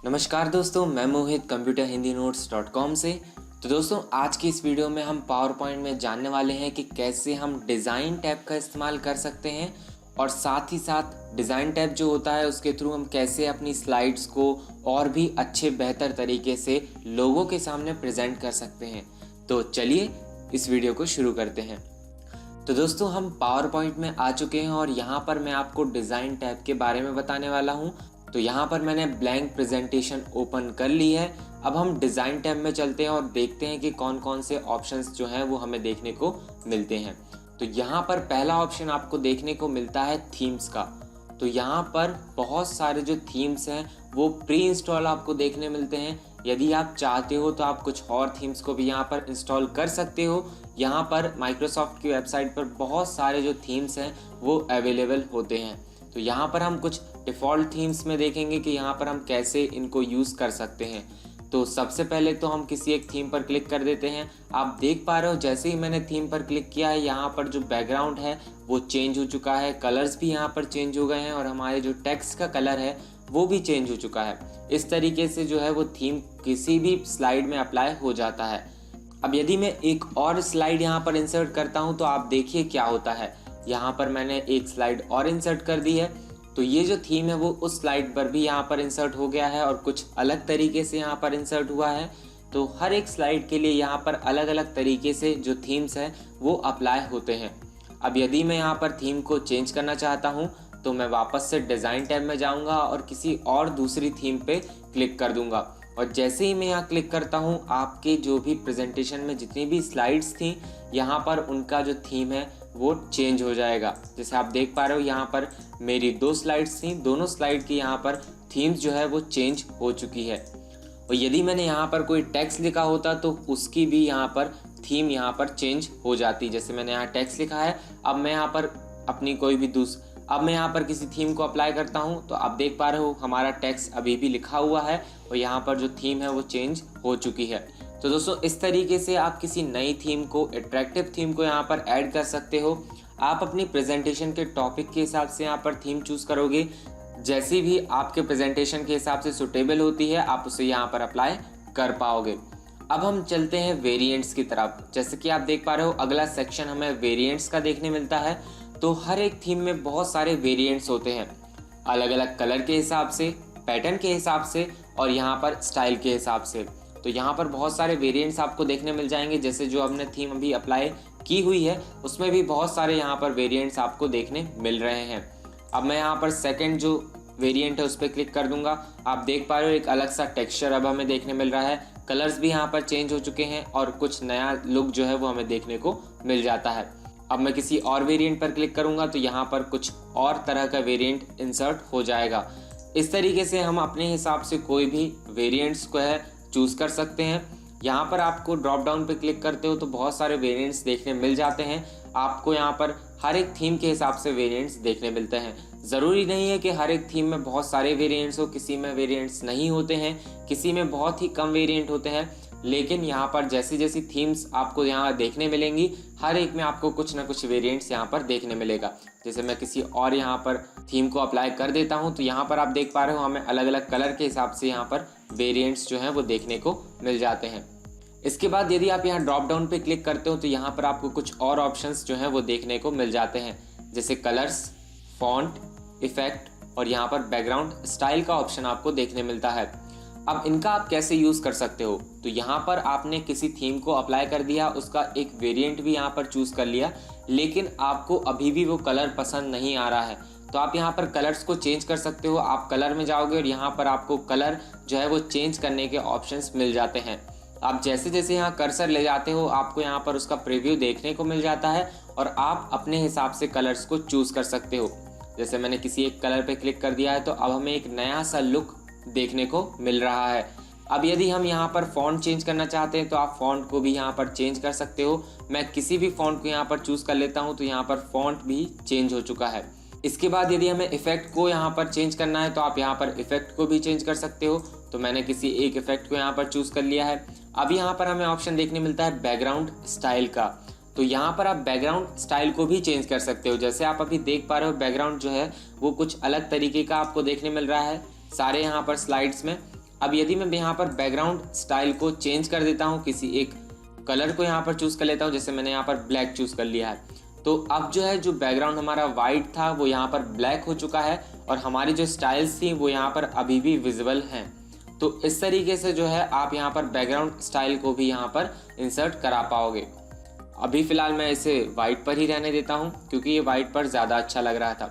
नमस्कार दोस्तों, मैं मोहित कंप्यूटर हिंदी नोट्स.com से। तो दोस्तों, आज की इस वीडियो में हम पावर पॉइंट में जानने वाले हैं कि कैसे हम डिज़ाइन टैब का इस्तेमाल कर सकते हैं और साथ ही साथ डिज़ाइन टैब जो होता है उसके थ्रू हम कैसे अपनी स्लाइड्स को और भी अच्छे बेहतर तरीके से लोगों के सामने प्रेजेंट कर सकते हैं। तो चलिए इस वीडियो को शुरू करते हैं। तो दोस्तों, हम पावर पॉइंट में आ चुके हैं और यहाँ पर मैं आपको डिज़ाइन टैब के बारे में बताने वाला हूँ। तो यहाँ पर मैंने ब्लैंक प्रेजेंटेशन ओपन कर ली है। अब हम डिज़ाइन टैब में चलते हैं और देखते हैं कि कौन कौन से ऑप्शंस जो हैं वो हमें देखने को मिलते हैं। तो यहाँ पर पहला ऑप्शन आपको देखने को मिलता है थीम्स का। तो यहाँ पर बहुत सारे जो थीम्स हैं वो प्री इंस्टॉल आपको देखने मिलते हैं। यदि आप चाहते हो तो आप कुछ और थीम्स को भी यहाँ पर इंस्टॉल कर सकते हो। यहाँ पर माइक्रोसॉफ्ट की वेबसाइट पर बहुत सारे जो थीम्स हैं वो अवेलेबल होते हैं। तो यहाँ पर हम कुछ डिफ़ॉल्ट थीम्स में देखेंगे कि यहाँ पर हम कैसे इनको यूज़ कर सकते हैं। तो सबसे पहले तो हम किसी एक थीम पर क्लिक कर देते हैं। आप देख पा रहे हो जैसे ही मैंने थीम पर क्लिक किया है यहाँ पर जो बैकग्राउंड है वो चेंज हो चुका है, कलर्स भी यहाँ पर चेंज हो गए हैं और हमारे जो टेक्स्ट का कलर है वो भी चेंज हो चुका है। इस तरीके से जो है वो थीम किसी भी स्लाइड में अप्लाई हो जाता है। अब यदि मैं एक और स्लाइड यहाँ पर इंसर्ट करता हूँ तो आप देखिए क्या होता है। यहाँ पर मैंने एक स्लाइड और इंसर्ट कर दी है। तो ये जो थीम है वो उस स्लाइड पर भी यहाँ पर इंसर्ट हो गया है और कुछ अलग तरीके से यहाँ पर इंसर्ट हुआ है। तो हर एक स्लाइड के लिए यहाँ पर अलग अलग तरीके से जो थीम्स हैं वो अप्लाई होते हैं। अब यदि मैं यहाँ पर थीम को चेंज करना चाहता हूँ तो मैं वापस से डिज़ाइन टैब में जाऊँगा और किसी और दूसरी थीम पे क्लिक कर दूँगा। और जैसे ही मैं यहाँ क्लिक करता हूँ आपके जो भी प्रेजेंटेशन में जितनी भी स्लाइड्स थी यहाँ पर उनका जो थीम है वो चेंज हो जाएगा। जैसे आप देख पा रहे हो यहाँ पर मेरी 2 स्लाइड्स थी, दोनों स्लाइड की यहाँ पर थीम्स जो है वो चेंज हो चुकी है। और यदि मैंने यहाँ पर कोई टेक्स्ट लिखा होता तो उसकी भी यहाँ पर थीम यहाँ पर चेंज हो जाती। जैसे मैंने यहाँ टेक्स्ट लिखा है, अब मैं यहाँ पर अपनी कोई भी अब मैं यहाँ पर किसी थीम को अप्लाई करता हूँ तो आप देख पा रहे हो हमारा टेक्स्ट अभी भी लिखा हुआ है और यहाँ पर जो थीम है वो चेंज हो चुकी है। तो दोस्तों, इस तरीके से आप किसी नई थीम को, अट्रैक्टिव थीम को यहाँ पर ऐड कर सकते हो। आप अपनी प्रेजेंटेशन के टॉपिक के हिसाब से यहाँ पर थीम चूज़ करोगे। जैसी भी आपके प्रेजेंटेशन के हिसाब से सुटेबल होती है आप उसे यहाँ पर अप्लाई कर पाओगे। अब हम चलते हैं वेरिएंट्स की तरफ। जैसे कि आप देख पा रहे हो अगला सेक्शन हमें वेरिएंट्स का देखने मिलता है। तो हर एक थीम में बहुत सारे वेरिएंट्स होते हैं, अलग अलग कलर के हिसाब से, पैटर्न के हिसाब से और यहाँ पर स्टाइल के हिसाब से। तो यहाँ पर बहुत सारे वेरिएंट्स आपको देखने मिल जाएंगे। जैसे जो हमने थीम अभी अप्लाई की हुई है उसमें भी बहुत सारे यहाँ पर वेरिएंट्स आपको देखने मिल रहे हैं। अब मैं यहाँ पर सेकंड जो वेरिएंट है उस पर क्लिक कर दूंगा। आप देख पा रहे हो एक अलग सा टेक्सचर अब हमें देखने मिल रहा है, कलर्स भी यहाँ पर चेंज हो चुके हैं और कुछ नया लुक जो है वो हमें देखने को मिल जाता है। अब मैं किसी और वेरिएंट पर क्लिक करूंगा तो यहाँ पर कुछ और तरह का वेरिएंट इंसर्ट हो जाएगा। इस तरीके से हम अपने हिसाब से कोई भी वेरिएंट्स को है चूज़ कर सकते हैं। यहाँ पर आपको ड्रॉप डाउन पे क्लिक करते हो तो बहुत सारे वेरिएंट्स देखने मिल जाते हैं। आपको यहाँ पर हर एक थीम के हिसाब से वेरिएंट्स देखने मिलते हैं। ज़रूरी नहीं है कि हर एक थीम में बहुत सारे वेरिएंट्स हो, किसी में वेरिएंट्स नहीं होते हैं, किसी में बहुत ही कम वेरिएंट होते हैं। लेकिन यहाँ पर जैसी जैसी थीम्स आपको यहाँ देखने मिलेंगी हर एक में आपको कुछ ना कुछ वेरिएंट्स यहाँ पर देखने मिलेगा। जैसे मैं किसी और यहाँ पर थीम को अप्लाई कर देता हूँ तो यहाँ पर आप देख पा रहे हो हमें अलग अलग कलर के हिसाब से यहाँ पर वेरिएंट्स जो हैं वो देखने को मिल जाते हैं। इसके बाद यदि आप यहाँ ड्रॉप डाउन पे क्लिक करते हो तो यहाँ पर आपको कुछ और ऑप्शंस जो हैं वो देखने को मिल जाते हैं। जैसे कलर्स, फॉन्ट, इफेक्ट और यहाँ पर बैकग्राउंड स्टाइल का ऑप्शन आपको देखने मिलता है। अब इनका आप कैसे यूज़ कर सकते हो, तो यहाँ पर आपने किसी थीम को अप्लाई कर दिया, उसका एक वेरिएंट भी यहाँ पर चूज़ कर लिया, लेकिन आपको अभी भी वो कलर पसंद नहीं आ रहा है तो आप यहाँ पर कलर्स को चेंज कर सकते हो। आप कलर में जाओगे और यहाँ पर आपको कलर जो है वो चेंज करने के ऑप्शंस मिल जाते हैं। आप जैसे जैसे यहाँ कर्सर ले जाते हो आपको यहाँ पर उसका प्रीव्यू देखने को मिल जाता है और आप अपने हिसाब से कलर्स को चूज़ कर सकते हो। जैसे मैंने किसी एक कलर पे क्लिक कर दिया है तो अब हमें एक नया सा लुक देखने को मिल रहा है। अब यदि हम यहाँ पर फ़ॉन्ट चेंज करना चाहते हैं तो आप फ़ॉन्ट को भी यहाँ पर चेंज कर सकते हो। मैं किसी भी फ़ॉन्ट को यहाँ पर चूज़ कर लेता हूँ तो यहाँ पर फ़ॉन्ट भी चेंज हो चुका है। इसके बाद यदि हमें इफ़ेक्ट को यहाँ पर चेंज करना है तो आप यहाँ पर इफ़ेक्ट को भी चेंज कर सकते हो। तो मैंने किसी एक इफ़ेक्ट को यहाँ पर चूज़ कर लिया है। अब यहाँ पर हमें ऑप्शन देखने मिलता है बैकग्राउंड स्टाइल का। तो यहाँ पर आप बैकग्राउंड स्टाइल को भी चेंज कर सकते हो। जैसे आप अभी देख पा रहे हो बैकग्राउंड जो है वो कुछ अलग तरीके का आपको देखने मिल रहा है। सारे यहाँ पर स्लाइड्स में अब यदि मैं यहाँ पर बैकग्राउंड स्टाइल को चेंज कर देता हूँ, किसी एक कलर को यहाँ पर चूज़ कर लेता हूँ, जैसे मैंने यहाँ पर ब्लैक चूज़ कर लिया है, तो अब जो है जो बैकग्राउंड हमारा वाइट था वो यहाँ पर ब्लैक हो चुका है और हमारी जो स्टाइल्स थी वो यहाँ पर अभी भी विजिबल हैं। तो इस तरीके से जो है आप यहाँ पर बैकग्राउंड स्टाइल को भी यहाँ पर इंसर्ट करा पाओगे। अभी फ़िलहाल मैं इसे वाइट पर ही रहने देता हूँ क्योंकि ये वाइट पर ज़्यादा अच्छा लग रहा था।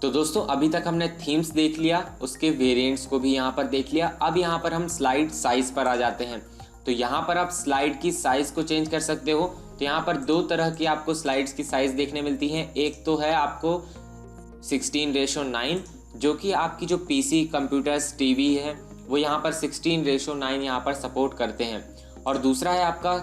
तो दोस्तों अभी तक हमने थीम्स देख लिया, उसके वेरिएंट्स को भी यहाँ पर देख लिया। अब यहाँ पर हम स्लाइड साइज़ पर आ जाते हैं। तो यहाँ पर आप स्लाइड की साइज़ को चेंज कर सकते हो। तो यहाँ पर दो तरह की आपको स्लाइड्स की साइज़ देखने मिलती हैं। एक तो है आपको 16:9 जो कि आपकी जो पीसी, कंप्यूटर्स, टीवी है वो यहाँ पर 16:9 यहाँ पर सपोर्ट करते हैं, और दूसरा है आपका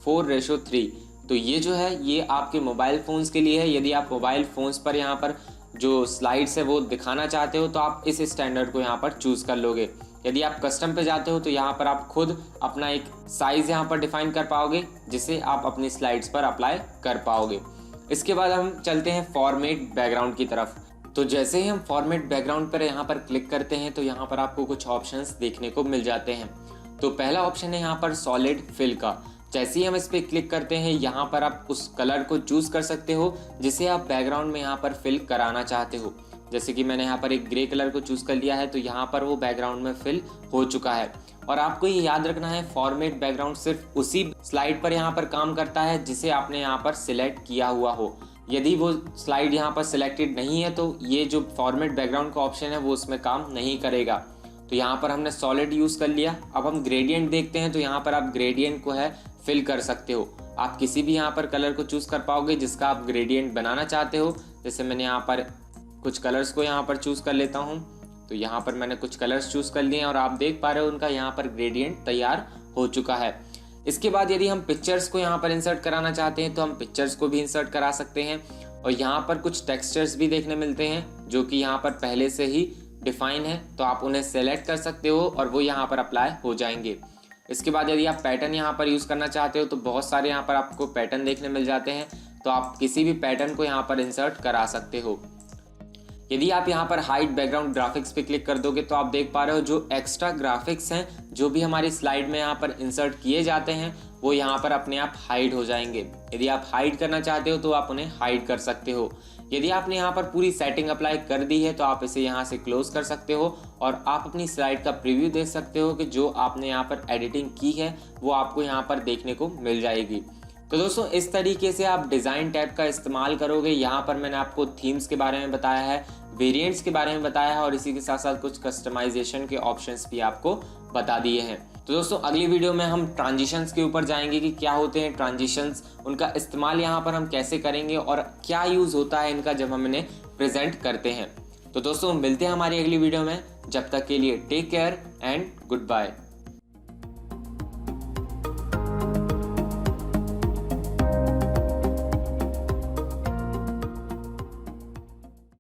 4:3। तो ये जो है ये आपके मोबाइल फ़ोन्स के लिए है। यदि आप मोबाइल फ़ोन्स पर यहाँ पर जो स्लाइड्स है वो दिखाना चाहते हो तो आप इस स्टैंडर्ड को यहाँ पर चूज़ कर लोगे। यदि आप कस्टम पे जाते हो तो यहाँ पर आप खुद अपना एक साइज़ यहाँ पर डिफाइन कर पाओगे जिसे आप अपनी स्लाइड्स पर अप्लाई कर पाओगे। इसके बाद हम चलते हैं फॉर्मेट बैकग्राउंड की तरफ। तो जैसे ही हम फॉर्मेट बैकग्राउंड पर यहाँ पर क्लिक करते हैं तो यहाँ पर आपको कुछ ऑप्शंस देखने को मिल जाते हैं। तो पहला ऑप्शन है यहाँ पर सॉलिड फिल का। जैसे ही हम इस पर क्लिक करते हैं यहाँ पर आप उस कलर को चूज़ कर सकते हो जिसे आप बैकग्राउंड में यहाँ पर फिल कराना चाहते हो। जैसे कि मैंने यहाँ पर एक ग्रे कलर को चूज़ कर लिया है तो यहाँ पर वो बैकग्राउंड में फिल हो चुका है। और आपको ये याद रखना है फॉर्मेट बैकग्राउंड सिर्फ उसी स्लाइड पर यहाँ पर काम करता है जिसे आपने यहाँ पर सिलेक्ट किया हुआ हो। यदि वो स्लाइड यहाँ पर सिलेक्टेड नहीं है तो ये जो फॉर्मेट बैकग्राउंड का ऑप्शन है वो उसमें काम नहीं करेगा। तो यहाँ पर हमने सॉलिड यूज़ कर लिया। अब हम ग्रेडियंट देखते हैं। तो यहाँ पर आप ग्रेडियंट को है फिल कर सकते हो। आप किसी भी यहाँ पर कलर को चूज़ कर पाओगे जिसका आप ग्रेडियंट बनाना चाहते हो। जैसे मैंने यहाँ पर कुछ कलर्स को यहाँ पर चूज़ कर लेता हूँ। तो यहाँ पर मैंने कुछ कलर्स चूज़ कर लिए हैं और आप देख पा रहे हो उनका यहाँ पर ग्रेडियंट तैयार हो चुका है। इसके बाद यदि हम पिक्चर्स को यहाँ पर इंसर्ट कराना चाहते हैं तो हम पिक्चर्स को भी इंसर्ट करा सकते हैं। और यहाँ पर कुछ टेक्सचर्स भी देखने मिलते हैं जो कि यहाँ पर पहले से ही डिफाइन है, तो आप उन्हें सेलेक्ट कर सकते हो और वो यहाँ पर अप्लाई हो जाएंगे। इसके बाद यदि आप पैटर्न यहाँ पर यूज़ करना चाहते हो तो बहुत सारे यहाँ पर आपको पैटर्न देखने मिल जाते हैं, तो आप किसी भी पैटर्न को यहाँ पर इंसर्ट करा सकते हो। यदि आप यहाँ पर हाइड बैकग्राउंड ग्राफिक्स पे क्लिक कर दोगे तो आप देख पा रहे हो जो एक्स्ट्रा ग्राफिक्स हैं जो भी हमारी स्लाइड में यहाँ पर इंसर्ट किए जाते हैं वो यहाँ पर अपने आप हाइड हो जाएंगे। यदि आप हाइड करना चाहते हो तो आप उन्हें हाइड कर सकते हो। यदि आपने यहाँ पर पूरी सेटिंग अप्लाई कर दी है तो आप इसे यहाँ से क्लोज कर सकते हो और आप अपनी स्लाइड का प्रीव्यू देख सकते हो कि जो आपने यहाँ पर एडिटिंग की है वो आपको यहाँ पर देखने को मिल जाएगी। तो दोस्तों इस तरीके से आप डिज़ाइन टैब का इस्तेमाल करोगे। यहाँ पर मैंने आपको थीम्स के बारे में बताया है, वेरिएंट्स के बारे में बताया है और इसी के साथ साथ कुछ कस्टमाइजेशन के ऑप्शंस भी आपको बता दिए हैं। तो दोस्तों अगली वीडियो में हम ट्रांजिशंस के ऊपर जाएंगे कि क्या होते हैं ट्रांजिशंस, उनका इस्तेमाल यहाँ पर हम कैसे करेंगे और क्या यूज़ होता है इनका जब हम इन्हें प्रेजेंट करते हैं। तो दोस्तों मिलते हैं हमारी अगली वीडियो में। जब तक के लिए take care and good bye.